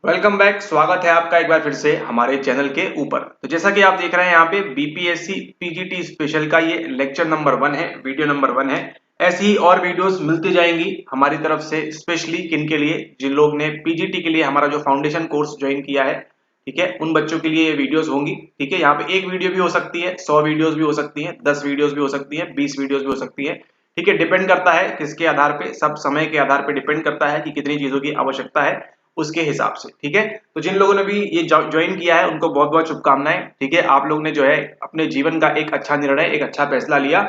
Welcome back. स्वागत है आपका एक बार फिर से हमारे चैनल के ऊपर। तो जैसा कि आप देख रहे हैं यहाँ पे बीपीएससी पीजीटी स्पेशल का ये लेक्चर नंबर 1 है, वीडियो नंबर 1 है। ऐसी ही और वीडियोस मिलती जाएंगी हमारी तरफ से, स्पेशली किन के लिए, जिन लोग ने पीजीटी के लिए हमारा जो फाउंडेशन कोर्स ज्वाइन किया है, ठीक है, उन बच्चों के लिए ये वीडियोस होंगी। ठीक है, यहाँ पे एक वीडियो भी हो सकती है, 100 वीडियोस भी हो सकती है, 10 वीडियोस भी हो सकती है, 20 वीडियोस भी हो सकती है। ठीक है, डिपेंड करता है किसके आधार पे, सब समय के आधार पे डिपेंड करता है कि कितनी चीजों की आवश्यकता है उसके हिसाब से। ठीक है, तो जिन लोगों ने भी ये ज्वाइन किया है उनको बहुत बहुत शुभकामनाएं। ठीक है, आप लोग ने जो है अपने जीवन का एक अच्छा निर्णय, एक अच्छा फैसला लिया।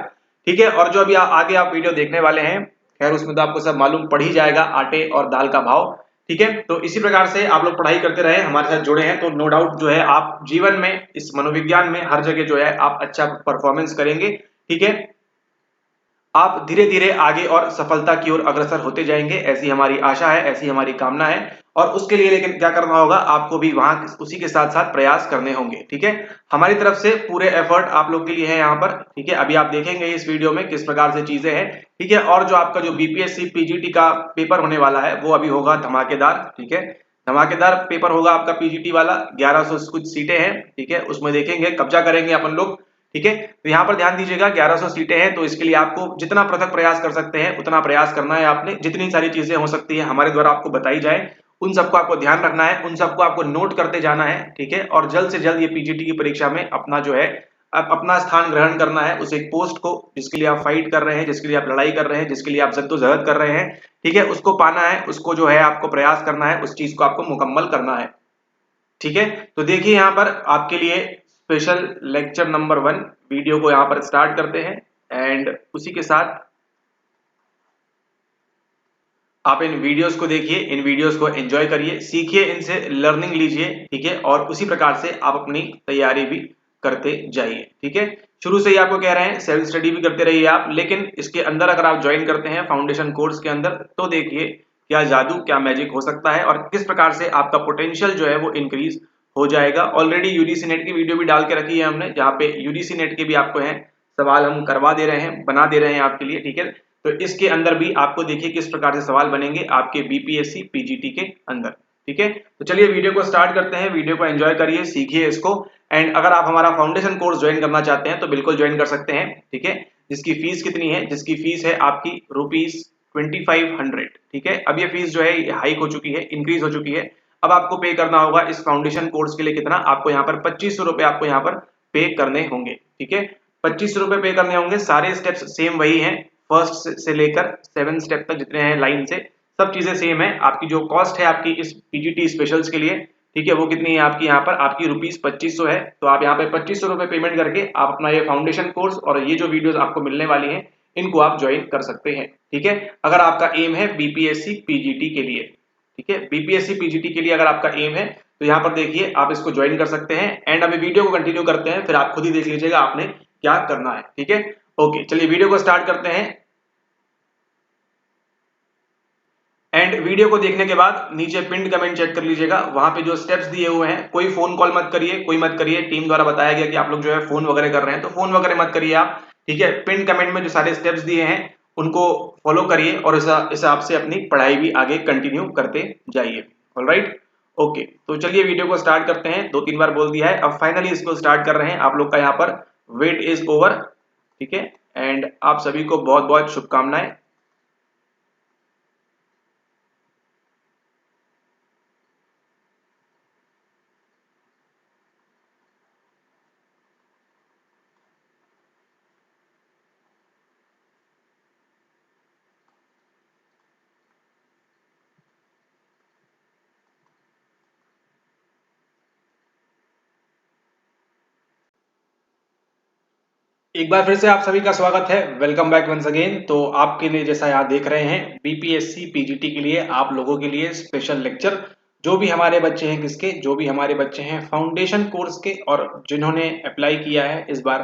ठीक है, और जो अभी आगे आप वीडियो देखने वाले हैं, खैर उसमें तो आपको सब मालूम पड़ ही जाएगा, आटे और दाल का भाव। ठीक है, तो इसी प्रकार से आप लोग पढ़ाई करते रहे, हमारे साथ जुड़े हैं तो नो डाउट जो है आप जीवन में, इस मनोविज्ञान में हर जगह जो है आप अच्छा परफॉर्मेंस करेंगे। ठीक है, आप धीरे धीरे आगे और सफलता की ओर अग्रसर होते जाएंगे, ऐसी हमारी आशा है, ऐसी हमारी कामना है। और उसके लिए लेकिन क्या करना होगा, आपको भी वहां उसी के साथ साथ प्रयास करने होंगे। ठीक है, हमारी तरफ से पूरे एफर्ट आप लोग के लिए है यहाँ पर। ठीक है, अभी आप देखेंगे इस वीडियो में किस प्रकार से चीजें हैं। ठीक है, और जो आपका जो बीपीएससी पीजीटी का पेपर होने वाला है वो अभी होगा धमाकेदार। ठीक है, धमाकेदार पेपर होगा आपका पीजीटी वाला। 1100 कुछ सीटें हैं। ठीक है, उसमें देखेंगे, कब्जा करेंगे अपन लोग। ठीक है, तो यहाँ पर ध्यान दीजिएगा, 1100 सीटें हैं, तो इसके लिए आपको जितना पृथक प्रयास कर सकते हैं उतना प्रयास करना है आपने। जितनी सारी चीजें हो सकती है हमारे द्वारा आपको बताई जाए, उन सबको आपको ध्यान रखना है, उन सबको आपको नोट करते जाना है। ठीक है, और जल्द से जल्द ये पीजीटी की परीक्षा में अपना जो है अपना स्थान ग्रहण करना है, उस एक पोस्ट को जिसके लिए आप फाइट कर रहे हैं, जिसके लिए आप लड़ाई कर रहे हैं, जिसके लिए आप जद्दोजहद कर रहे हैं। ठीक है, उसको पाना है, उसको जो है आपको प्रयास करना है, उस चीज को आपको मुकम्मल करना है। ठीक है, तो देखिए यहाँ पर आपके लिए स्पेशल लेक्चर नंबर 1 वीडियो को यहाँ पर स्टार्ट करते हैं। एंड उसी के साथ आप इन वीडियोस को देखिए, इन वीडियोस को एंजॉय करिए, सीखिए, इनसे लर्निंग लीजिए। ठीक है, और उसी प्रकार से आप अपनी तैयारी भी करते जाइए। ठीक है, शुरू से ही आपको कह रहे हैं सेल्फ स्टडी भी करते रहिए आप, लेकिन इसके अंदर अगर आप ज्वाइन करते हैं फाउंडेशन कोर्स के अंदर, तो देखिए क्या जादू, क्या मैजिक हो सकता है और किस प्रकार से आपका पोटेंशियल जो है वो इंक्रीज हो जाएगा। ऑलरेडी यूजीसी नेट की वीडियो भी डाल के रखी है हमने, जहाँ पे यूजीसी नेट के भी आपको हैं सवाल हम करवा दे रहे हैं, बना दे रहे हैं आपके लिए। ठीक है, तो इसके अंदर भी आपको देखिए किस प्रकार से सवाल बनेंगे आपके बीपीएससी पीजीटी के अंदर। ठीक है, तो चलिए वीडियो को स्टार्ट करते हैं, वीडियो को एंजॉय करिए, सीखिए इसको। एंड अगर आप हमारा फाउंडेशन कोर्स ज्वाइन करना चाहते हैं तो बिल्कुल ज्वाइन कर सकते हैं। ठीक है, जिसकी फीस कितनी है, जिसकी फीस है आपकी ₹2500। ठीक है, अब ये फीस जो है हाइक हो चुकी है, इंक्रीज हो चुकी है। अब आपको पे करना होगा इस फाउंडेशन कोर्स के लिए कितना, आपको यहाँ पर ₹2500 आपको यहाँ पर पे करने होंगे। ठीक है, ₹2500 पे करने होंगे। सारे स्टेप्स सेम वही हैं, फर्स्ट से लेकर 7 स्टेप तक जितने हैं लाइन से, सब चीजें सेम है। आपकी जो कॉस्ट है आपकी इस पीजीटी स्पेशल्स के लिए, ठीक है, वो कितनी है आपकी, यहाँ पर आपकी ₹2500 है। तो आप यहाँ पे ₹2500 पेमेंट करके आप अपना ये फाउंडेशन कोर्स और ये जो वीडियोस आपको मिलने वाली हैं इनको आप ज्वाइन कर सकते हैं। ठीक है, अगर आपका एम है बीपीएससी पीजीटी के लिए, ठीक है, बीपीएससी पीजीटी के लिए अगर आपका एम है तो यहाँ पर देखिए आप इसको ज्वाइन कर सकते हैं। एंड अभी वीडियो को कंटिन्यू करते हैं, फिर आप खुद ही देख लीजिएगा आपने क्या करना है। ठीक है, ओके, चलिए वीडियो को स्टार्ट करते हैं। एंड वीडियो को देखने के बाद नीचे पिंड कमेंट चेक कर लीजिएगा, वहां पे जो स्टेप्स दिए हुए हैं, कोई फोन कॉल मत करिए, कोई मत करिए। टीम द्वारा बताया गया कि आप लोग जो है फोन वगैरह कर रहे हैं, तो फोन वगैरह मत करिए आप। ठीक है, पिंड कमेंट में जो सारे स्टेप्स दिए हैं उनको फॉलो करिए और इस हिसाब से अपनी पढ़ाई भी आगे कंटिन्यू करते जाइए। ऑलराइट, ओके, तो चलिए वीडियो को स्टार्ट करते हैं। 2-3 बार बोल दिया है, अब फाइनली इसको स्टार्ट कर रहे हैं। आप लोग का यहाँ पर वेट इज ओवर। ठीक है, एंड आप सभी को बहुत बहुत शुभकामनाएं। एक बार फिर से आप सभी का स्वागत है, वेलकम बैक वंस अगेन। तो आपके लिए जैसा यहाँ देख रहे हैं बीपीएससी पीजीटी के लिए आप लोगों के लिए स्पेशल लेक्चर, जो भी हमारे बच्चे हैं, किसके, जो भी हमारे बच्चे हैं फाउंडेशन कोर्स के और जिन्होंने अप्लाई किया है इस बार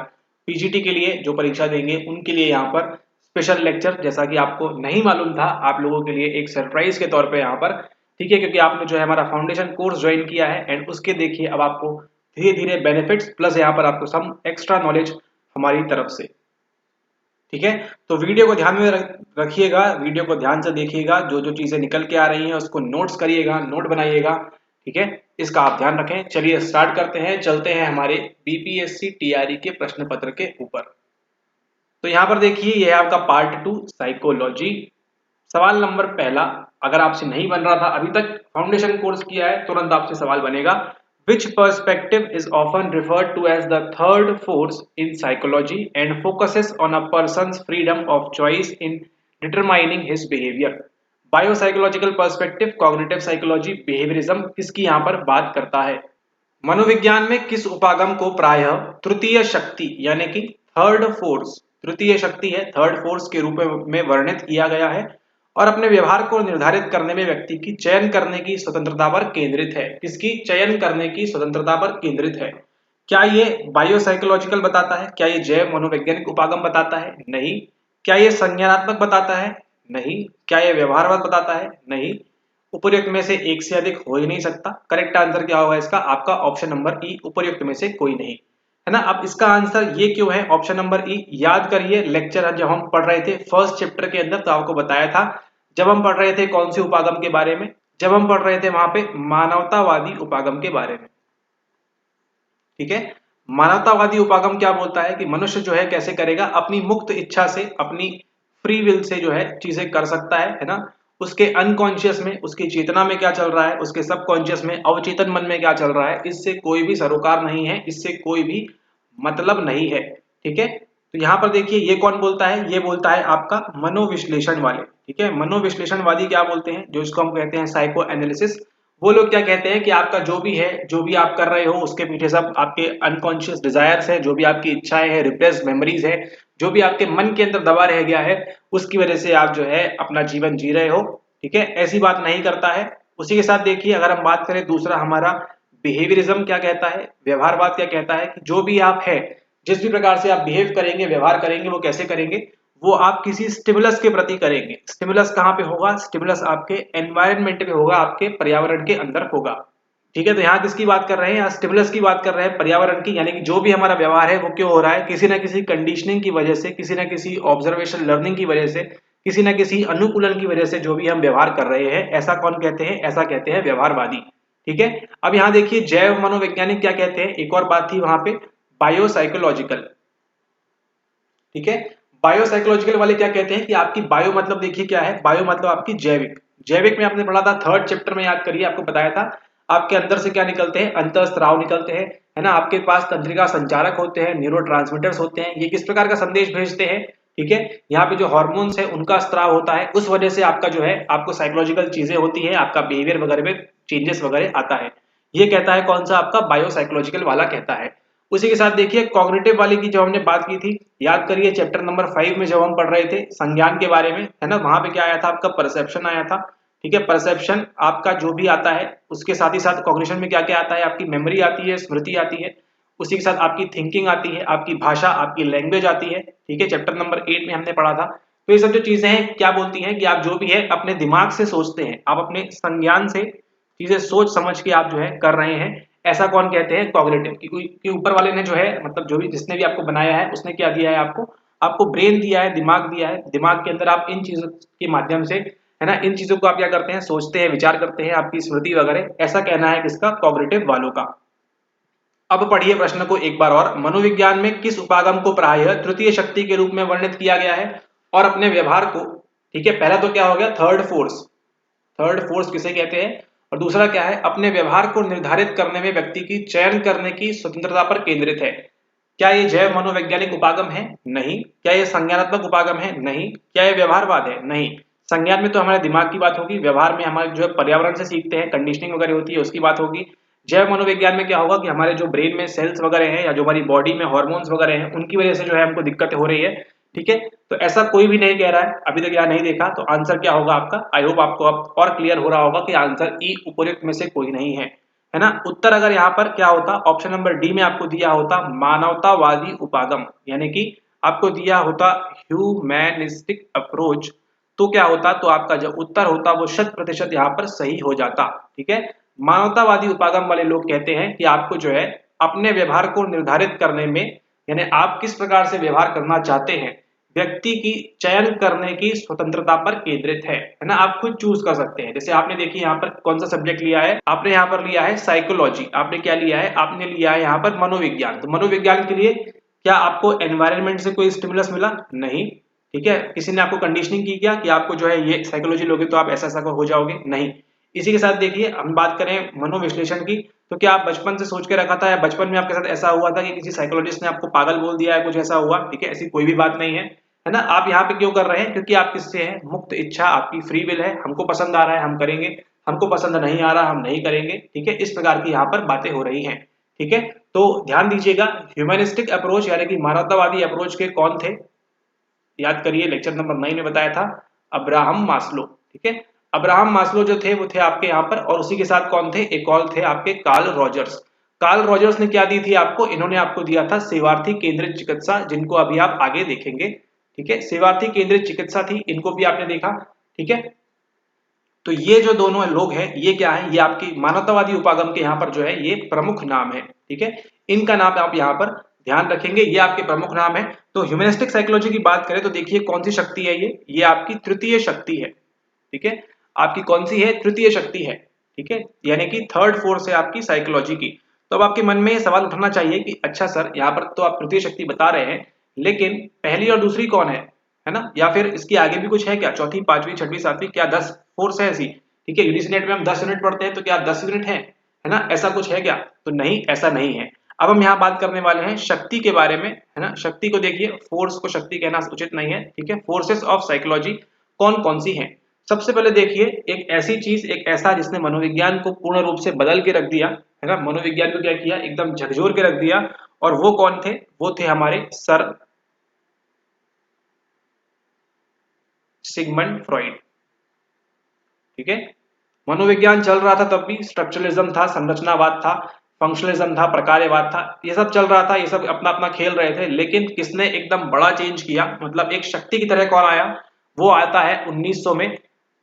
पीजीटी के लिए, जो परीक्षा देंगे उनके लिए यहाँ पर स्पेशल लेक्चर, जैसा कि आपको नहीं मालूम था, आप लोगों के लिए एक सरप्राइज के तौर पर यहाँ पर। ठीक है, क्योंकि आपने जो है हमारा फाउंडेशन कोर्स ज्वाइन किया है एंड उसके देखिए अब आपको धीरे धीरे बेनिफिट्स प्लस यहाँ पर आपको सम एक्स्ट्रा नॉलेज हमारी तरफ से। ठीक है, तो वीडियो को ध्यान में रखिएगा, वीडियो को ध्यान से देखिएगा, जो जो चीजें निकल के आ रही हैं उसको नोट्स करिएगा, नोट बनाइएगा। ठीक है, इसका आप ध्यान रखें। चलिए स्टार्ट करते हैं, चलते हैं हमारे बीपीएससी टीआरई के प्रश्न पत्र के ऊपर। तो यहाँ पर देखिए, यह है आपका पार्ट 2 साइकोलॉजी। सवाल नंबर पहला, अगर आपसे नहीं बन रहा था अभी तक, फाउंडेशन कोर्स किया है, तुरंत आपसे सवाल बनेगा। Which perspective is often referred to as the third force in psychology and focuses on a person's freedom of choice in determining his behavior? Biopsychological perspective, cognitive psychology, behaviourism किसकी यहाँ पर बात करता है? मनोविज्ञान में किस उपागम को प्रायः तृतीय शक्ति यानी कि थर्ड फोर्स, तृतीय शक्ति है, थर्ड फोर्स के रूप में वर्णित किया गया है और अपने व्यवहार को निर्धारित करने में व्यक्ति की चयन करने की स्वतंत्रता पर केंद्रित है? किसकी चयन करने की स्वतंत्रता पर केंद्रित है? क्या ये बायोसाइकोलॉजिकल बताता है? क्या ये जैव मनोवैज्ञानिक उपागम बताता है? नहीं। क्या ये संज्ञानात्मक बताता है? नहीं। क्या ये व्यवहारवाद बताता है? नहीं। उपर्युक्त में से एक से अधिक हो ही नहीं सकता। करेक्ट आंसर क्या होगा इसका? आपका ऑप्शन नंबर ई, उपर्युक्त में से कोई नहीं, है ना। अब इसका आंसर ये क्यों है ऑप्शन नंबर ई? याद करिए लेक्चर जब हम पढ़ रहे थे फर्स्ट चैप्टर के अंदर, तो आपको बताया था, जब हम पढ़ रहे थे कौन से उपागम के बारे में, जब हम पढ़ रहे थे वहां पे मानवतावादी उपागम के बारे में। ठीक है, मानवतावादी उपागम क्या बोलता है कि मनुष्य जो है कैसे करेगा, अपनी मुक्त इच्छा से, अपनी फ्री विल से जो है चीजें कर सकता है ना। उसके अनकॉन्शियस में, उसकी चेतना में क्या चल रहा है, उसके सबकॉन्शियस में, अवचेतन मन में क्या चल रहा है, इससे कोई भी सरोकार नहीं है, इससे कोई भी मतलब नहीं है। ठीक है, तो यहाँ पर देखिए ये कौन बोलता है? ये बोलता है आपका मनोविश्लेषण वाले। ठीक है, मनोविश्लेषणवादी क्या बोलते हैं, जो इसको हम कहते हैं साइको एनालिसिस। वो लोग क्या कहते हैं कि आपका जो भी है, जो भी आप कर रहे हो, उसके पीछे सब आपके अनकॉन्शियस डिजायर्स है, जो भी आपकी इच्छाएं हैं, रिप्रेस्ड मेमोरीज है, जो भी आपके मन के अंदर दबा रह गया है, उसकी वजह से आप जो है अपना जीवन जी रहे हो। ठीक है, ऐसी बात नहीं करता है। उसी के साथ देखिए, अगर हम बात करें दूसरा हमारा बिहेवियरिज्म क्या कहता है, व्यवहारवाद क्या कहता है कि जो भी आप है, जिस भी प्रकार से आप बिहेव करेंगे, व्यवहार करेंगे, वो कैसे करेंगे, वो आप किसी स्टिमुलस के प्रति करेंगे। स्टिमुलस कहाँ पे होगा? स्टिमुलस आपके एनवायरनमेंट में होगा, आपके पर्यावरण के अंदर होगा। ठीक है, तो यहाँ किसकी बात कर रहे हैं? यहाँ स्टिमुलस की बात कर रहे हैं, पर्यावरण की। यानी कि जो भी हमारा व्यवहार है वो क्यों हो रहा है? किसी ना किसी कंडीशनिंग की वजह से, किसी ना किसी ऑब्जर्वेशन लर्निंग की वजह से, किसी ना किसी अनुकूलन की वजह से जो भी हम व्यवहार कर रहे हैं, ऐसा कौन कहते हैं? ऐसा कहते हैं व्यवहारवादी। ठीक है, अब यहाँ देखिए जैव मनोवैज्ञानिक क्या कहते हैं, एक और बात थी वहां पे, बायोसाइकोलॉजिकल। ठीक है, बायोसाइकोलॉजिकल वाले क्या कहते हैं कि आपकी बायो मतलब देखिए क्या है, बायो मतलब आपकी जैविक। जैविक में आपने पढ़ा था थर्ड चैप्टर में, याद करिए, आपको बताया था आपके अंदर से क्या निकलते हैं, अंतःस्राव निकलते हैं, है ना। आपके पास तंत्रिका संचारक होते हैं, न्यूरोट्रांसमीटर्स होते हैं, ये किस प्रकार का संदेश भेजते हैं। ठीक है, यहाँ पे जो हार्मोन्स है उनका स्त्राव होता है, उस वजह से आपका जो है आपको साइकोलॉजिकल चीजें होती है, आपका बिहेवियर वगैरह में चेंजेस वगैरह आता है। ये कहता है कौन सा? आपका बायोसाइकोलॉजिकल वाला कहता है। उसी के साथ देखिए कॉग्निटिव वाले की जो हमने बात की थी, याद करिए चैप्टर नंबर 5 में जब हम पढ़ रहे थे संज्ञान के बारे में, है ना, वहां पे क्या आया था? आपका परसेप्शन आया था। ठीक है, परसेप्शन आपका जो भी आता है, उसके साथ ही साथ कॉग्निशन में क्या क्या आता है? आपकी मेमोरी आती है, स्मृति आती है, उसी के साथ आपकी थिंकिंग आती है, आपकी भाषा, आपकी लैंग्वेज आती है। ठीक है, चैप्टर नंबर 8 में हमने पढ़ा था। तो ये सब जो चीजें हैं क्या बोलती हैं कि आप जो भी है अपने दिमाग से सोचते हैं, आप अपने संज्ञान से चीजें सोच समझ के आप जो है कर रहे हैं। ऐसा कौन कहते हैं? कॉग्निटिव। कि ऊपर वाले ने जो है, मतलब जो भी जिसने भी आपको बनाया है उसने क्या दिया है आपको? आपको ब्रेन दिया है, दिमाग दिया है, दिमाग के अंदर आप इन चीजों के माध्यम से, है ना, इन चीजों को आप क्या करते हैं? सोचते हैं, विचार करते हैं, आपकी स्मृति वगैरह। ऐसा कहना है किसका? कॉग्निटिव वालों का। अब पढ़िए प्रश्न को एक बार और। मनोविज्ञान में किस उपागम को प्रायः तृतीय शक्ति के रूप में वर्णित किया गया है और अपने व्यवहार को, ठीक है, पहला तो क्या हो गया? Third force. थर्ड फोर्स किसे कहते हैं? और दूसरा क्या है? अपने व्यवहार को निर्धारित करने में व्यक्ति की चयन करने की स्वतंत्रता पर केंद्रित है। क्या ये जैव मनोवैज्ञानिक उपागम है? नहीं। क्या ये संज्ञानात्मक उपागम है? नहीं। क्या ये व्यवहारवाद है? नहीं। संज्ञान में तो हमारे दिमाग की बात होगी, व्यवहार में हमारे जो है पर्यावरण से सीखते हैं, कंडीशनिंग वगैरह होती है, उसकी बात होगी। जैव मनोविज्ञान में क्या होगा कि हमारे जो ब्रेन में सेल्स वगैरह हैं या जो हमारी बॉडी में हार्मोन्स वगैरह हैं, उनकी वजह से जो है हमको दिक्कत हो रही है। ठीक है, तो ऐसा कोई भी नहीं कह रहा है, अभी तक यहाँ नहीं देखा, तो आंसर क्या होगा आपका? आई होप आपको अब और क्लियर हो रहा होगा कि आंसर ई, उपर्युक्त में से कोई नहीं है ना। उत्तर अगर यहाँ पर क्या होता, ऑप्शन नंबर डी में आपको दिया होता मानवतावादी उपागम, यानी कि आपको दिया होता ह्यूमैनिस्टिक अप्रोच, तो क्या होता? तो आपका जो उत्तर होता वो 100% यहाँ पर सही हो जाता। ठीक है, मानवतावादी उपागम वाले लोग कहते हैं कि आपको जो है अपने व्यवहार को निर्धारित करने में, यानी आप किस प्रकार से व्यवहार करना चाहते हैं, व्यक्ति की चयन करने की स्वतंत्रता पर केंद्रित है ना। आप खुद चूज कर सकते हैं। जैसे आपने देखिए यहाँ पर कौन सा सब्जेक्ट लिया है, आपने यहाँ पर लिया है साइकोलॉजी, आपने क्या लिया है, आपने लिया है यहाँ पर मनोविज्ञान। तो मनोविज्ञान के लिए क्या आपको एनवायरनमेंट से कोई स्टिमुलस मिला? नहीं। ठीक है, किसी ने आपको कंडीशनिंग की क्या कि आपको जो है ये साइकोलॉजी लोगे तो आप ऐसा ऐसा हो जाओगे? नहीं। इसी के साथ देखिए हम बात करें मनोविश्लेषण की, तो क्या आप बचपन से सोच के रखा था या बचपन में आपके साथ ऐसा हुआ था कि किसी साइकोलॉजिस्ट ने आपको पागल बोल दिया है, कुछ ऐसा हुआ? ठीक है, ऐसी कोई भी बात नहीं है ना। आप यहाँ पे क्यों कर रहे हैं? क्योंकि आप किससे हैं? मुक्त इच्छा, आपकी फ्री विल है। हमको पसंद आ रहा है हम करेंगे, हमको पसंद नहीं आ रहा हम नहीं करेंगे। ठीक है, इस प्रकार की यहाँ पर बातें हो रही हैं। ठीक है, तो ध्यान दीजिएगा, ह्यूमनिस्टिक अप्रोच यानी कि मानवतावादी अप्रोच के कौन थे? याद करिए, लेक्चर नंबर 9 में बताया था, अब्राहम मास्लो। ठीक है, अब्राहम मास्लो जो थे वो थे आपके यहाँ पर, और उसी के साथ कौन थे? एक और थे आपके कार्ल रॉजर्स। कार्ल रॉजर्स ने क्या दी थी आपको? इन्होंने आपको दिया था सेवार्थी केंद्रित चिकित्सा, जिनको अभी आप आगे देखेंगे। ठीक है, सेवार्थी केंद्रित चिकित्सा थी, इनको भी आपने देखा। ठीक है, तो ये जो दोनों लोग हैं ये क्या है? ये आपकी मानवतावादी उपागम के यहाँ पर जो है ये प्रमुख नाम है। ठीक है, इनका नाम आप यहाँ पर ध्यान रखेंगे, ये आपके प्रमुख नाम है। तो ह्यूमनिस्टिक साइकोलॉजी की बात करें तो देखिए कौन सी शक्ति है ये आपकी तृतीय शक्ति है। ठीक है, आपकी कौन सी है? तृतीय शक्ति है। ठीक है, यानी कि थर्ड फोर्स है आपकी साइकोलॉजी की। तो अब आपके मन में ये सवाल उठना चाहिए कि अच्छा सर, यहाँ पर तो आप तृतीय शक्ति बता रहे हैं, लेकिन पहली और दूसरी कौन है ना? या फिर इसके आगे भी कुछ है क्या? चौथी, पांचवी, छठवीं, सातवीं, क्या 10 फोर्स है ऐसी? ठीक है, यूजीसी नेट में हम 10 यूनिट पढ़ते हैं, तो क्या 10 यूनिट है ना? ऐसा कुछ है क्या? तो नहीं, ऐसा नहीं है। अब हम यहाँ बात करने वाले हैं शक्ति के बारे में, है ना। शक्ति को देखिए, फोर्स को शक्ति कहना उचित नहीं है। ठीक है, फोर्सेस ऑफ साइकोलॉजी कौन कौन सी हैं? सबसे पहले देखिए, एक ऐसी चीज, एक ऐसा जिसने मनोविज्ञान को पूर्ण रूप से बदल के रख दिया, है ना। मनोविज्ञान को क्या किया? एकदम झकझोर के रख दिया। और वो कौन थे? वो थे हमारे सर सिगमंड फ्रॉइड। ठीक है, मनोविज्ञान चल रहा था तब भी, स्ट्रक्चरलिज्म था, संरचनावाद था, फंक्शनलिज्म था, प्रकार्यवाद था, ये सब चल रहा था, ये सब अपना अपना खेल रहे थे। लेकिन किसने एकदम बड़ा चेंज किया, मतलब एक शक्ति की तरह कौन आया? वो आता है 1900 में।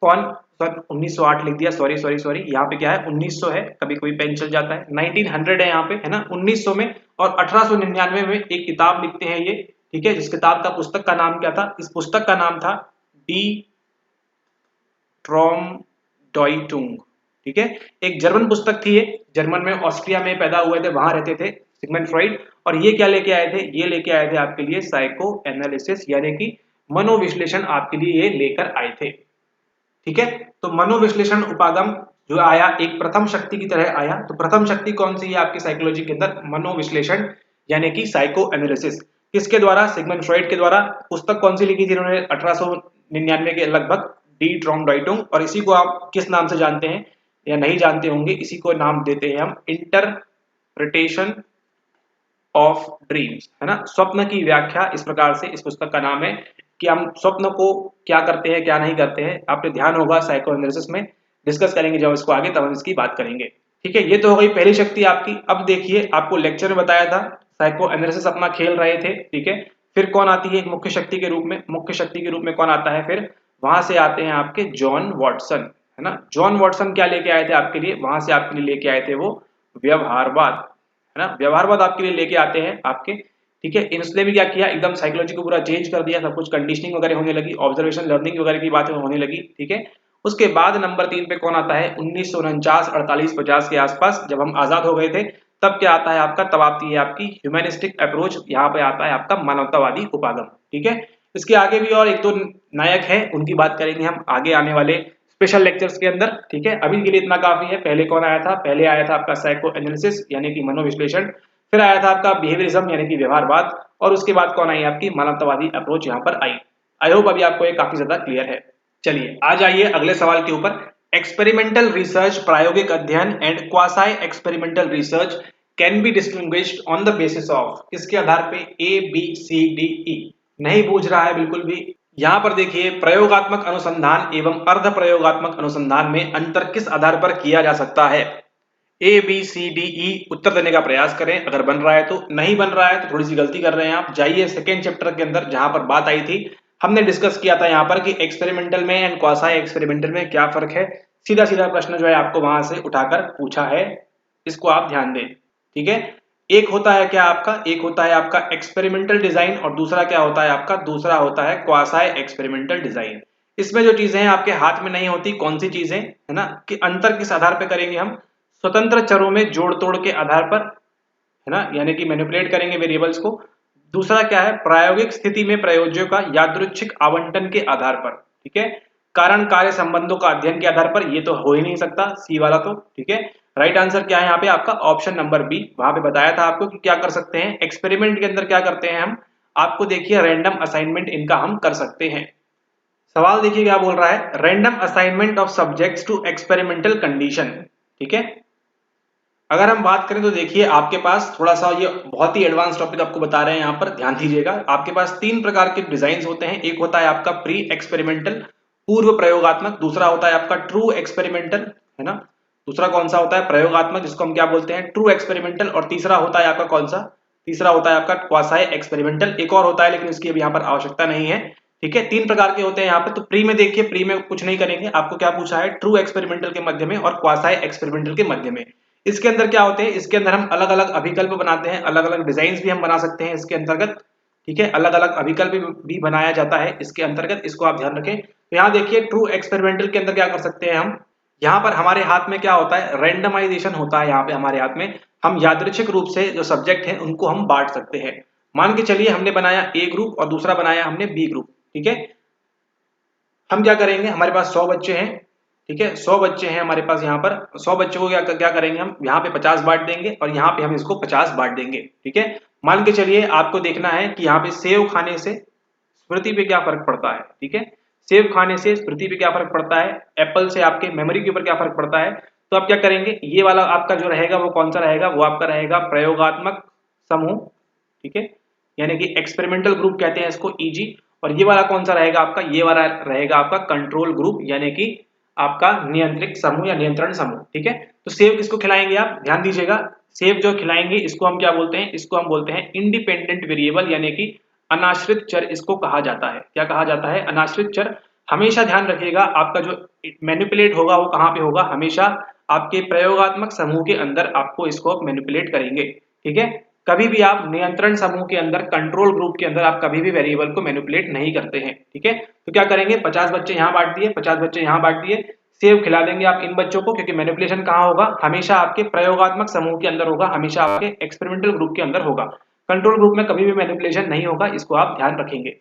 कौन? सर 1908 लिख दिया, सॉरी सॉरी सॉरी, यहाँ पे क्या है 1900 है, कभी कोई पेन चल जाता है, 1900 है यहाँ पे, है ना, 1900 में। और 1899 में एक किताब लिखते हैं ये। ठीक है, जिस किताब का, पुस्तक का नाम क्या था? इस पुस्तक का नाम था डी ट्रॉम डॉइटुंग। ठीक है, एक जर्मन पुस्तक थी ये, जर्मन में, ऑस्ट्रिया में पैदा हुए थे, वहां रहते थे सिगमंड फ्रॉइड। और ये क्या लेके आए थे? ये लेके आए थे आपके लिए साइको एनालिसिस, यानी कि मनोविश्लेषण आपके लिए ये लेकर आए थे। ठीक है, तो मनोविश्लेषण उपागम जो आया एक प्रथम शक्ति की तरह आया। तो प्रथम शक्ति कौन सी है आपकी साइकोलॉजी के अंदर? मनोविश्लेषण, यानी कि साइको एनालिसिस। किसके द्वारा? सिगमंड फ्रॉइड के द्वारा। पुस्तक कौन सी लिखी थी इन्होंने? 1899 के लगभग, डी ट्रॉमडाइटुंग। और इसी को आप किस नाम से जानते हैं या नहीं जानते होंगे? इसी को नाम देते हैं हम इंटरप्रिटेशन ऑफ ड्रीम्स, है ना। स्वप्न की व्याख्या, इस प्रकार से इस पुस्तक का नाम है, कि हम स्वप्न को क्या करते हैं क्या नहीं करते हैं। आपने ध्यान होगा साइको एनालिसिस में डिस्कस करेंगे जब इसको आगे, तब हम इसकी बात करेंगे। ठीक है, ये तो हो गई पहली शक्ति आपकी। अब देखिए, आपको लेक्चर में बताया था साइको एनालिसिस अपना खेल रहे थे। ठीक है, फिर कौन आती है मुख्य शक्ति के रूप में? मुख्य शक्ति के रूप में कौन आता है? फिर वहां से आते हैं आपके जॉन वॉटसन, है ना। जॉन वॉटसन क्या लेके आए थे आपके लिए? वहां से आपके लिए लेके आए थे वो व्यवहारवाद, है ना। व्यवहारवाद आपके लिए लेके आते हैं आपके। ठीक है, इसने भी क्या किया? एकदम साइकोलॉजी को पूरा चेंज कर दिया, सब कुछ कंडीशनिंग वगैरह होने लगी, ऑब्जर्वेशन लर्निंग वगैरह की बातें होने लगी। ठीक है, उसके बाद नंबर 3 पे कौन आता है? 1949, 48, 50 के आसपास, जब हम आजाद हो गए थे, तब क्या आता है आपका? तब आती है आपकी ह्यूमनिस्टिक अप्रोच, यहाँ पे आता है आपका मानवतावादी उपागम। ठीक है, इसके आगे भी और एक दो नायक हैं, उनकी बात करेंगे हम आगे आने वाले स्पेशल लेक्चर्स के अंदर। ठीक है, अभी के लिए इतना काफी है। पहले कौन आया था? पहले आया था आपका साइको एनालिसिस, यानी कि मनोविश्लेषण। फिर आया था आपका बिहेवियरिज्म, यानी कि व्यवहारवाद। और उसके बाद कौन आई? आपकी मानवतावादी अप्रोच यहाँ पर आई। आई होप अभी आपको ये काफी ज्यादा क्लियर है। चलिए आ जाइए अगले सवाल के ऊपर। एक्सपेरिमेंटल रिसर्च, प्रायोगिक अध्ययन and quasi experimental research can be distinguished on the basis of, किसके आधार पे? A B C D E. नहीं पूछ रहा है बिल्कुल भी। यहाँ पर देखिए, प्रयोगात्मक अनुसंधान एवं अर्ध प्रयोगात्मक अनुसंधान में अंतर किस आधार पर किया जा सकता है? ए बी सी डी ई उत्तर देने का प्रयास करें, अगर बन रहा है तो। नहीं बन रहा है तो थोड़ी सी गलती कर रहे हैं आप। जाइए सेकेंड चैप्टर के अंदर, जहां पर बात आई थी, हमने डिस्कस किया था यहाँ पर कि एक्सपेरिमेंटल में एंड क्वासी एक्सपेरिमेंटल में क्या फर्क है। सीधा सीधा प्रश्न जो है आपको वहां से उठाकर पूछा है, इसको आप ध्यान दें। ठीक है, एक होता है क्या आपका, एक होता है आपका एक्सपेरिमेंटल डिजाइन और दूसरा क्या होता है आपका, दूसरा होता है क्वासाई एक्सपेरिमेंटल डिजाइन। इसमें जो चीजें हैं आपके हाथ में नहीं होती, कौन सी चीजें है ना, कि अंतर किस आधार पर करेंगे हम, स्वतंत्र चरों में जोड़ तोड़ के आधार पर, है ना, यानी कि मैनिपुलेट करेंगे वेरिएबल्स को। दूसरा क्या है, प्रायोगिक स्थिति में प्रयोज्यों का यादृच्छिक आवंटन के आधार पर, ठीक है, कारण कार्य संबंधों का अध्ययन के आधार पर। ये तो हो ही नहीं सकता सी वाला तो, ठीक है। राइट आंसर क्या है यहाँ पे आपका ऑप्शन नंबर बी। वहां पे बताया था आपको कि क्या कर सकते हैं एक्सपेरिमेंट के अंदर, क्या करते हैं हम, आपको देखिए रैंडम असाइनमेंट इनका हम कर सकते हैं। सवाल देखिए क्या बोल रहा है, random assignment of subjects to experimental condition, ठीक है। अगर हम बात करें तो देखिए आपके पास थोड़ा सा ये बहुत ही एडवांस टॉपिक आपको बता रहे हैं, यहाँ पर ध्यान दीजिएगा। आपके पास तीन प्रकार के डिजाइन होते हैं, एक होता है आपका प्री एक्सपेरिमेंटल, पूर्व प्रयोगात्मक, दूसरा होता है आपका ट्रू एक्सपेरिमेंटल, है ना, दूसरा कौन सा होता है प्रयोगात्मक, जिसको हम क्या बोलते हैं ट्रू एक्सपेरिमेंटल, और तीसरा होता है आपका कौन सा, तीसरा होता है आपका क्वासाई एक्सपेरिमेंटल। एक और होता है लेकिन उसकी अभी यहाँ पर आवश्यकता नहीं है, ठीक है। तीन प्रकार के होते हैं यहाँ पे। तो प्री में देखिए, प्री में कुछ नहीं करेंगे, आपको क्या पूछा है ट्रू एक्सपेरिमेंटल के मध्य में और क्वासाई एक्सपेरिमेंटल के मध्य में। इसके अंदर क्या होते हैं, इसके अंदर हम अलग अलग अभिकल्प बनाते हैं, अलग अलग डिजाइन भी हम बना सकते हैं इसके अंतर्गत, ठीक है, अलग अलग अभिकल्प भी बनाया जाता है इसके अंतर्गत, इसको आप ध्यान रखें। तो यहाँ देखिए ट्रू एक्सपेरिमेंटल के अंदर क्या कर सकते हैं हम, यहाँ पर हमारे हाथ में क्या होता है रेंडमाइजेशन होता है, यहाँ पे हमारे हाथ में हम यादृच्छिक रूप से जो सब्जेक्ट है उनको हम बांट सकते हैं। मान के चलिए हमने बनाया ए ग्रुप और दूसरा बनाया हमने बी ग्रुप, ठीक है। हम क्या करेंगे, हमारे पास 100 बच्चे हैं, ठीक है, 100 बच्चे हैं हमारे पास, यहाँ पर 100 बच्चों को क्या करेंगे हम, यहाँ पे 50 बांट देंगे और यहाँ पे हम इसको 50 बांट देंगे, ठीक है। मान के चलिए आपको देखना है कि यहाँ पे सेव खाने से स्मृति पे क्या फर्क पड़ता है, ठीक है, सेव खाने से स्मृति पे क्या फर्क पड़ता है, एप्पल से आपके मेमोरी के ऊपर क्या फर्क पड़ता है। तो आप क्या करेंगे, ये वाला आपका जो रहेगा वो कौन सा रहेगा, वो आपका रहेगा प्रयोगात्मक समूह, ठीक है, यानी कि एक्सपेरिमेंटल ग्रुप कहते हैं इसको ईजी। और ये वाला कौन सा रहेगा आपका, ये वाला रहेगा आपका कंट्रोल ग्रुप, यानी कि आपका नियंत्रित समूह या नियंत्रण समूह, ठीक है। तो सेव किसको खिलाएंगे आप, ध्यान दीजिएगा, सेव जो खिलाएंगे इसको हम क्या बोलते हैं, इसको हम बोलते हैं इंडिपेंडेंट वेरिएबल, यानी कि अनाश्रित चर इसको कहा जाता है। क्या कहा जाता है, अनाश्रित चर। हमेशा ध्यान रखिएगा आपका जो मैनिपुलेट होगा वो कहाँ पे होगा, हमेशा आपके प्रयोगात्मक समूह के अंदर आपको इसको मैनिपुलेट करेंगे, ठीक है। कभी भी आप नियंत्रण समूह के अंदर, कंट्रोल ग्रुप के अंदर आप कभी भी वेरिएबल को मैनिपुलेट नहीं करते हैं, ठीक है। तो क्या करेंगे, 50 बच्चे यहाँ बांट दिए, 50 बच्चे यहाँ बांट दिए, सेव खिला देंगे आप इन बच्चों को, क्योंकि मैनिपुलेशन कहाँ होगा, हमेशा आपके प्रयोगात्मक समूह के अंदर होगा, हमेशा आपके एक्सपेरिमेंटल ग्रुप के अंदर होगा। कंट्रोल ग्रुप में कभी भी मैनिपुलेशन नहीं होगा, इसको आप ध्यान रखेंगे,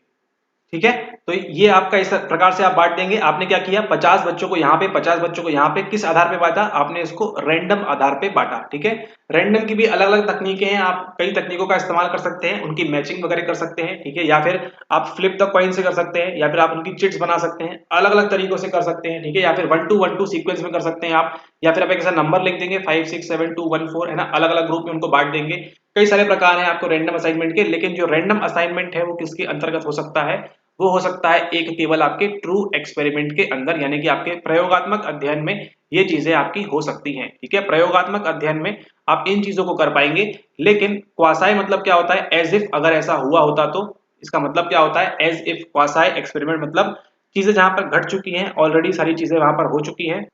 ठीक है। तो ये आपका इस प्रकार से आप बांट देंगे। आपने क्या किया, 50 बच्चों को यहाँ पे, 50 बच्चों को यहाँ पे, किस आधार पे बांटा, आपने इसको रैंडम आधार पे बांटा, ठीक है। रैंडम की भी अलग अलग तकनीकें हैं, आप कई तकनीकों का इस्तेमाल कर सकते हैं, उनकी मैचिंग वगैरह कर सकते हैं, ठीक है, या फिर आप फ्लिप द कॉइन से कर सकते हैं, या फिर आप उनकी चिट्स बना सकते हैं, अलग अलग तरीकों से कर सकते हैं, ठीक है, या फिर 1 to 1 2 सीक्वेंस में कर सकते हैं आप, या फिर आप एक ऐसा नंबर लिख देंगे 5 6 7 2 1 4, है ना, अलग अलग ग्रुप में उनको बांट देंगे। कई सारे प्रकार हैं आपको रैंडम असाइनमेंट के, लेकिन जो रैंडम असाइनमेंट है वो किसके अंतर्गत हो सकता है, वो हो सकता है एक केवल आपके ट्रू एक्सपेरिमेंट के अंदर, यानी कि आपके प्रयोगात्मक अध्ययन में ये चीजें आपकी हो सकती हैं, ठीक है। प्रयोगात्मक अध्ययन में आप इन चीजों को कर पाएंगे। लेकिन क्वासाई मतलब क्या होता है, एज इफ, अगर ऐसा हुआ होता तो इसका मतलब क्या होता है, एज इफ क्वासाई एक्सपेरिमेंट मतलब चीजें जहां पर घट चुकी हैं, ऑलरेडी सारी चीजें वहां पर हो चुकी हैं।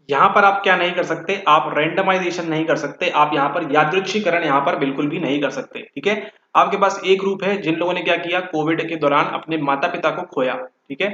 यहाँ पर आप क्या नहीं कर सकते, आप रैंडमाइजेशन नहीं कर सकते, आप यहाँ पर यादृच्छिकरण यहाँ पर बिल्कुल भी नहीं कर सकते, ठीक है। आपके पास एक ग्रुप है जिन लोगों ने क्या किया, कोविड के दौरान अपने माता पिता को खोया, ठीक है,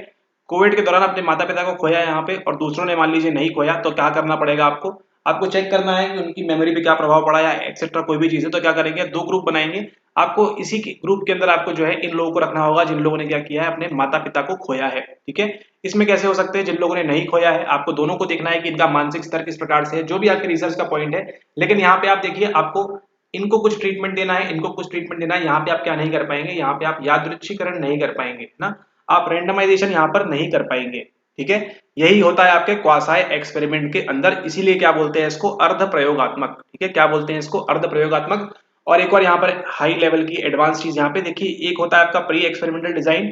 कोविड के दौरान अपने माता पिता को खोया यहाँ पे, और दूसरों ने मान लीजिए नहीं खोया, तो क्या करना पड़ेगा आपको, आपको चेक करना है कि उनकी मेमोरी पे क्या प्रभाव पड़ा या एक्सेट्रा कोई भी चीज है। तो क्या करेंगे, दो ग्रुप बनाएंगे, आपको इसी ग्रुप के अंदर आपको जो है इन लोगों को रखना होगा जिन लोगों ने क्या किया है, अपने माता पिता को खोया है, ठीक है। इसमें कैसे हो सकते हैं, जिन लोगों ने नहीं खोया है आपको दोनों को देखना है कि इनका मानसिक स्तर किस प्रकार से है, जो भी आपके रिसर्च का पॉइंट है। लेकिन यहाँ पे आप देखिए, आपको इनको कुछ ट्रीटमेंट देना है, इनको कुछ ट्रीटमेंट देना है, यहाँ पे आप क्या नहीं कर पाएंगे, यहाँ पे आप यादृच्छिकरण नहीं कर पाएंगे, है ना, आप रैंडमाइजेशन यहाँ पर नहीं कर पाएंगे, ठीक है। यही होता है आपके क्वासाई एक्सपेरिमेंट के अंदर, इसीलिए क्या बोलते हैं इसको, अर्ध प्रयोगात्मक, ठीक है, क्या बोलते हैं इसको, अर्ध प्रयोगात्मक। और एक और यहाँ पर हाई लेवल की एडवांस चीज यहाँ पे देखिए, एक होता है आपका प्री एक्सपेरिमेंटल डिजाइन,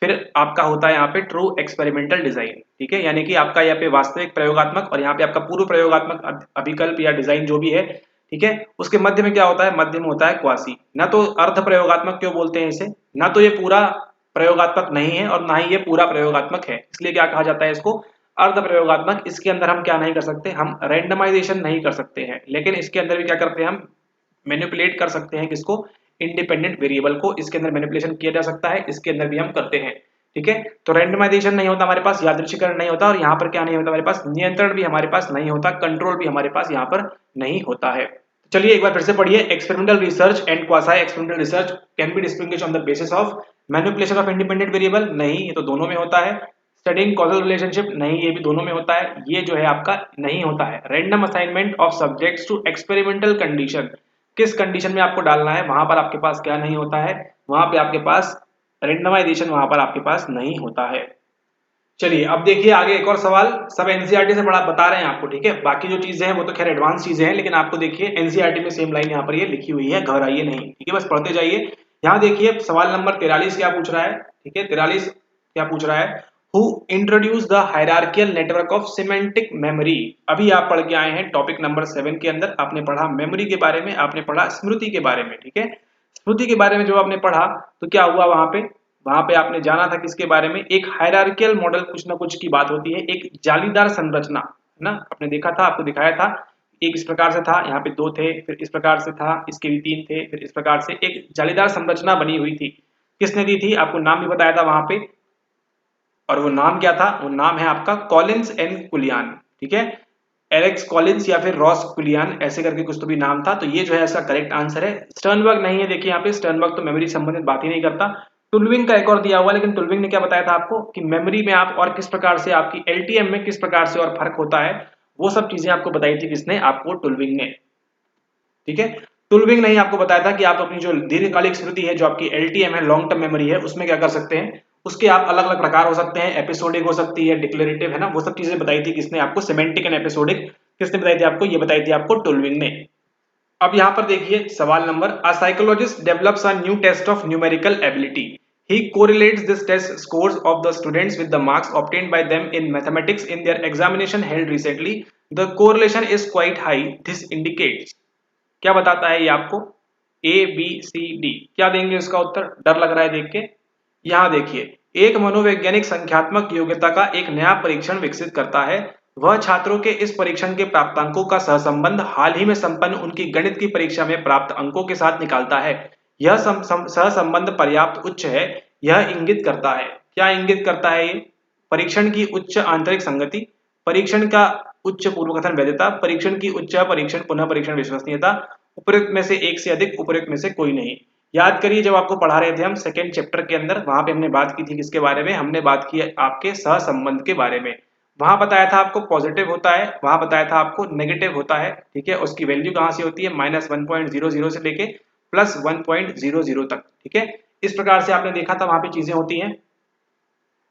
फिर आपका होता है यहाँ पे ट्रू एक्सपेरिमेंटल डिजाइन, ठीक है, यानी कि आपका यहाँ पे वास्तविक प्रयोगात्मक और यहाँ पे आपका पूर्व प्रयोगात्मक अभिकल्प या डिजाइन जो भी है, ठीक है। उसके मध्य में क्या होता है, मध्य में होता है क्वासी। ना तो अर्ध प्रयोगात्मक क्यों बोलते हैं इसे, ना तो ये पूरा प्रयोगात्मक नहीं है और ना ही ये पूरा प्रयोगात्मक है, इसलिए क्या कहा जाता है इसको, अर्ध प्रयोगात्मक। इसके अंदर हम क्या नहीं कर सकते, हम रैंडमाइजेशन नहीं कर सकते हैं, लेकिन इसके अंदर भी क्या करते हैं हम मैनिपुलेट कर सकते हैं किसको, इंडिपेंडेंट वेरिएबल को। इसके अंदर मैनिपुलेशन किया जा सकता है, इसके अंदर भी हम करते हैं, ठीक है। तो रैंडमाइजेशन नहीं होता हमारे पास, यादृच्छिकरण नहीं होता, और यहाँ पर क्या नहीं होता हमारे पास, नियंत्रण भी हमारे पास नहीं होता, कंट्रोल भी हमारे पास यहाँ पर नहीं होता है। चलिए एक बार फिर से पढ़िए, experimental research and quasi experimental research can be distinguished on the basis of manipulation of independent variable, नहीं ये तो दोनों में होता है। स्टडीइंग कॉजल रिलेशनशिप, नहीं ये भी दोनों में होता है, ये जो है आपका नहीं होता है। Random assignment of subjects to experimental condition, किस कंडीशन में आपको डालना है वहां पर आपके पास क्या नहीं होता है, वहां पे आपके पास रेंडमाइजेशन वहां पर आपके पास नहीं होता है। चलिए अब देखिए आगे एक और सवाल, सब एनसीईआरटी से बड़ा बता रहे हैं आपको, ठीक है। बाकी जो चीजें हैं वो तो खैर एडवांस चीजें हैं, लेकिन आपको देखिए एनसीईआरटी में सेम लाइन यहाँ पर ये लिखी हुई है, घबराइए नहीं, ठीक है, बस पढ़ते जाइए। यहाँ देखिए सवाल नंबर 43 क्या पूछ रहा है, ठीक है, 43 क्या पूछ रहा है, who introduce the hierarchical network of semantic memory. अभी आप पढ़ के आए हैं टॉपिक नंबर 7 के अंदर, आपने पढ़ा मेमोरी के बारे में, आपने पढ़ा स्मृति के बारे में, ठीक है। स्मृति के बारे में जब आपने पढ़ा तो क्या हुआ वहां पे आपने जाना था किसके बारे में, एक हायरार्कियल मॉडल कुछ ना कुछ की बात होती है, एक जालीदार संरचना है ना, आपने देखा था, आपको दिखाया था, एक इस प्रकार से था, यहाँ पे 2 थे, फिर इस प्रकार से था, इसके भी 3 थे, फिर इस प्रकार से एक जालीदार संरचना बनी हुई थी। किसने दी थी, आपको नाम भी बताया था वहां पे, और वो नाम क्या था, वो नाम है आपका कॉलिंस एंड कुलियन, ठीक है, एलेक्स कॉलिंस या फिर रॉस कुलियन, ऐसे करके कुछ तो भी नाम था। तो ये जो है इसका करेक्ट आंसर है। स्टर्नबर्ग नहीं है, देखिए यहाँ पे स्टर्नबर्ग तो मेमोरी संबंधित बात ही नहीं करता। टुल्विंग का एक और दिया हुआ, लेकिन टुल्विंग ने क्या बताया था आपको कि मेमोरी में आप और किस प्रकार से, आपकी एलटीएम में किस प्रकार से और फर्क होता है, वो सब चीजें आपको बताई थी किसने, आपको टुल्विंग ने, ठीक है। टुल्विंग ने ही आपको बताया था कि आप अपनी जो दीर्घकालिक स्मृति है, जो आपकी एलटीएम है, लॉन्ग टर्म मेमोरी है, उसमें क्या कर सकते हैं, उसके आप अलग अलग प्रकार हो सकते हैं, एपिसोडिक हो सकती है, डिक्लेरेटिव है ना, वो सब चीजें बताई थी किसने आपको, सिमेंटिक एंड एपिसोडिक किसने बताई थी आपको, ये बताई थी आपको टुल्विंग ने। अब यहां पर देखिए सवाल number, a psychologist develops a new test of numerical ability, he correlates this test scores of the students with the marks obtained by them in mathematics in their examination held recently, the correlation is quite high, this indicates, क्या बताता है ये आपको, ए B C D, क्या देंगे इसका उत्तर, डर लग रहा है देख के। यहां देखिए, एक मनोवैज्ञानिक संख्यात्मक योग्यता का एक नया परीक्षण विकसित करता है, वह छात्रों के इस परीक्षण के प्राप्तांकों का सहसंबंध हाल ही में संपन्न उनकी गणित की परीक्षा में प्राप्त अंकों के साथ निकालता है। यह सहसंबंध पर्याप्त उच्च है, यह इंगित करता है, क्या इंगित करता है ये, परीक्षण की उच्च आंतरिक संगति, परीक्षण का उच्च पूर्वकथन वैधता, परीक्षण की उच्च परीक्षण पुनः परीक्षण विश्वसनीयता, उपयुक्त में से एक से अधिक, उपयुक्त में से कोई नहीं। याद करिए जब आपको पढ़ा रहे थे हम सेकेंड चैप्टर के अंदर, वहां पे हमने बात की थी किसके बारे में, हमने बात की आपके सहसंबंध के बारे में। वहां बताया था आपको पॉजिटिव होता है, वहां बताया था आपको नेगेटिव होता है, ठीक है, उसकी वैल्यू कहां से होती है, -1.00 से लेके +1.00 तक, ठीक है। इस प्रकार से आपने देखा था वहां पे चीजें होती हैं।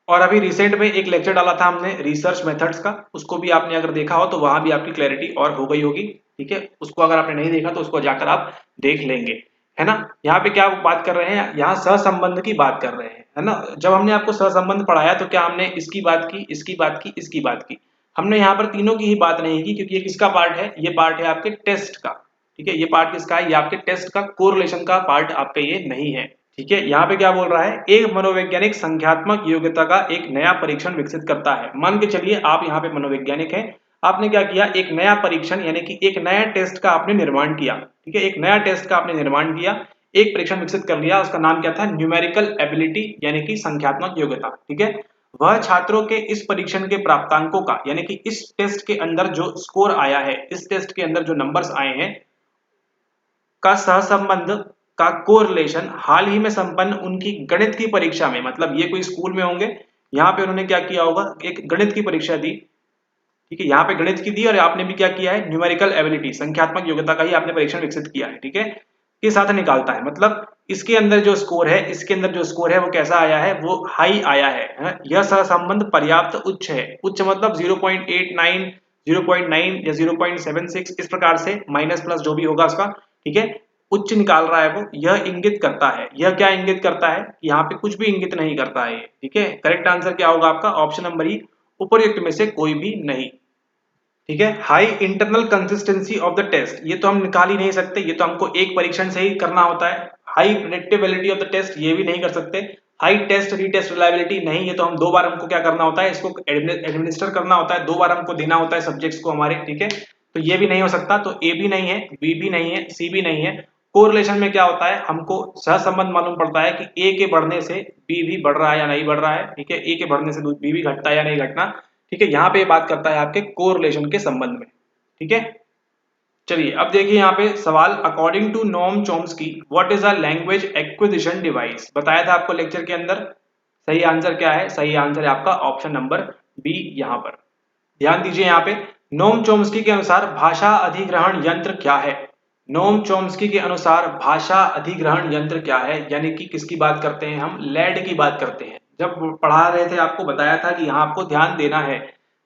और अभी रिसेंट में एक लेक्चर डाला था हमने रिसर्च मेथड्स का, उसको भी आपने अगर देखा हो तो वहां भी आपकी क्लैरिटी और हो गई होगी, ठीक है। उसको अगर आपने नहीं देखा तो उसको जाकर आप देख लेंगे, है ना। यहाँ पे क्या बात कर रहे हैं, यहाँ सहसंबंध की बात कर रहे हैं, है ना। जब हमने आपको सहसंबंध पढ़ाया तो क्या हमने इसकी बात की, इसकी बात की, इसकी बात की, हमने यहाँ पर तीनों की ही बात नहीं की, क्योंकि ये किसका पार्ट है, ये पार्ट है आपके टेस्ट का, ठीक है, ये पार्ट किसका है, ये आपके टेस्ट का कोरिलेशन का पार्ट आपका ये नहीं है, ठीक है। यहाँ पे क्या बोल रहा है, एक मनोवैज्ञानिक संख्यात्मक योग्यता का एक नया परीक्षण विकसित करता है। मान के चलिए आप यहाँ पे मनोवैज्ञानिक हैं, आपने क्या किया, एक नया परीक्षण यानी कि एक नया टेस्ट का आपने निर्माण किया, ठीक है, एक नया टेस्ट का आपने निर्माण किया, एक परीक्षण विकसित कर लिया, उसका नाम क्या था, न्यूमेरिकल एबिलिटी यानी कि संख्यात्मक योग्यता, ठीक है। वह छात्रों के इस परीक्षण के प्राप्तांकों का, यानी कि इस टेस्ट के अंदर जो स्कोर आया है, इस टेस्ट के अंदर जो नंबर्स आए हैं का सहसंबंध का कोरिलेशन हाल ही में संपन्न उनकी गणित की परीक्षा में, मतलब ये कोई स्कूल में होंगे, यहाँ पे उन्होंने क्या किया होगा, एक गणित की परीक्षा दी, ठीक है, यहाँ पे गणित की दी, और आपने भी क्या किया है, न्यूमेरिकल एबिलिटी संख्यात्मक योग्यता का ही आपने परीक्षण विकसित किया है, ठीक है, के साथ निकालता है, मतलब इसके अंदर जो स्कोर है, इसके अंदर जो स्कोर है वो कैसा आया है, वो हाई आया है। यह सहसंबंध पर्याप्त उच्च है, उच्च मतलब 0.89, 0.9 या 0.76, इस प्रकार से माइनस प्लस जो भी होगा उसका, ठीक है, उच्च निकाल रहा है वो, यह इंगित करता है, यह क्या इंगित करता है, यहाँ पे कुछ भी इंगित नहीं करता है, ठीक है। करेक्ट आंसर क्या होगा आपका, ऑप्शन नंबर ई, उपर्युक्त में से कोई भी नहीं, ठीक है। High internal consistency of the test, ये तो हम निकाल ही नहीं सकते, ये तो हमको एक परीक्षण से ही करना होता है। High predictability of the test, ये भी नहीं कर सकते। हाई टेस्ट रीटेस्ट रिलायबिलिटी नहीं, ये तो हम 2 बार हमको क्या करना होता है, इसको एडमिनिस्टर करना होता है, 2 बार हमको देना होता है सब्जेक्ट्स को हमारे, ठीक है। तो ये भी नहीं हो सकता, तो ए भी नहीं है, बी भी नहीं है, सी भी नहीं है। कोरिलेशन में क्या होता है, हमको सहसंबंध मालूम पड़ता है कि ए के बढ़ने से बी भी बढ़ रहा है या नहीं बढ़ रहा है, ठीक है, ए के बढ़ने से बी भी घटता है या नहीं घटना, ठीक है। यहाँ पे बात करता है आपके कोरिलेशन के संबंध में, ठीक है। चलिए अब देखिए यहाँ पे सवाल, according to Noam Chomsky what is a language acquisition device, बताया था आपको लेक्चर के अंदर। सही आंसर क्या है, सही आंसर है आपका ऑप्शन नंबर बी। यहाँ पर ध्यान दीजिए, यहाँ पे नोम चॉम्स्की के अनुसार भाषा अधिग्रहण यंत्र क्या है। नोम चॉम्स्की के अनुसार भाषा अधिग्रहण यंत्र क्या है, यानी कि किसकी बात करते हैं हम, लैड की बात करते हैं। जब पढ़ा रहे थे आपको बताया था कि यहाँ आपको ध्यान देना है,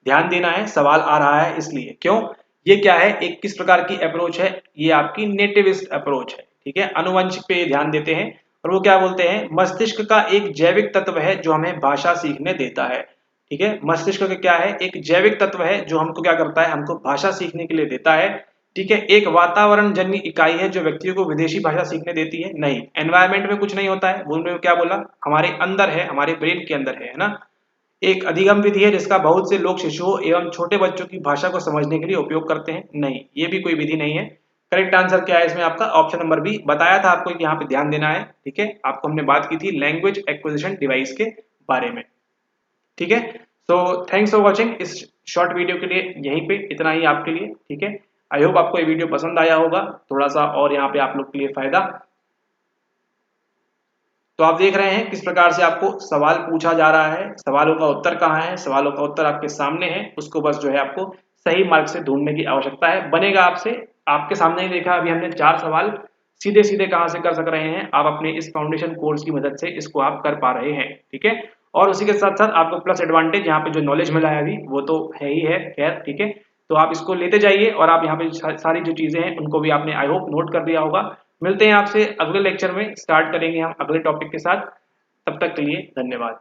ध्यान देना है, सवाल आ रहा है इसलिए। क्यों, ये क्या है, एक किस प्रकार की अप्रोच है, ये आपकी नेटिविस्ट अप्रोच है, ठीक है, अनुवंशिक पे ध्यान देते हैं। और वो क्या बोलते हैं, मस्तिष्क का एक जैविक तत्व है जो हमें भाषा सीखने देता है, ठीक है। मस्तिष्क का क्या है, एक जैविक तत्व है जो हमको क्या करता है, हमको भाषा सीखने के लिए देता है, ठीक है। एक वातावरण जन्य इकाई है जो व्यक्तियों को विदेशी भाषा सीखने देती है, नहीं, एनवायरमेंट में कुछ नहीं होता है, उन्होंने क्या बोला, हमारे अंदर है, हमारे ब्रेन के अंदर है ना। एक अधिगम विधि है जिसका बहुत से लोग शिशुओं एवं छोटे बच्चों की भाषा को समझने के लिए उपयोग करते हैं, नहीं, ये भी कोई विधि नहीं है। करेक्ट आंसर क्या है इसमें आपका ऑप्शन नंबर बी। बताया था आपको कि यहाँ पे ध्यान देना है, ठीक है, आपको हमने बात की थी लैंग्वेज एक्विजिशन डिवाइस के बारे में, ठीक है। सो थैंक्स फॉर वॉचिंग, इस शॉर्ट वीडियो के लिए यहीं पे इतना ही आपके लिए, ठीक है। आई होप आपको ये वीडियो पसंद आया होगा, थोड़ा सा और यहाँ पे आप लोग के लिए फायदा। तो आप देख रहे हैं किस प्रकार से आपको सवाल पूछा जा रहा है, सवालों का उत्तर कहाँ है, सवालों का उत्तर आपके सामने है, उसको बस जो है आपको सही मार्ग से ढूंढने की आवश्यकता है। बनेगा आपसे, आपके सामने ही देखा अभी हमने 4 सवाल सीधे सीधे कहाँ से कर सक रहे हैं, आप अपने इस फाउंडेशन कोर्स की मदद से इसको आप कर पा रहे हैं, ठीक है। और उसी के साथ साथ आपको प्लस एडवांटेज यहाँ पे जो नॉलेज मिला है अभी वो तो है ही है, खैर, ठीक है। तो आप इसको लेते जाइए और आप यहाँ पे सारी जो चीजें हैं उनको भी आपने आई होप नोट कर दिया होगा। मिलते हैं आपसे अगले लेक्चर में, स्टार्ट करेंगे हम अगले टॉपिक के साथ। तब तक के लिए धन्यवाद।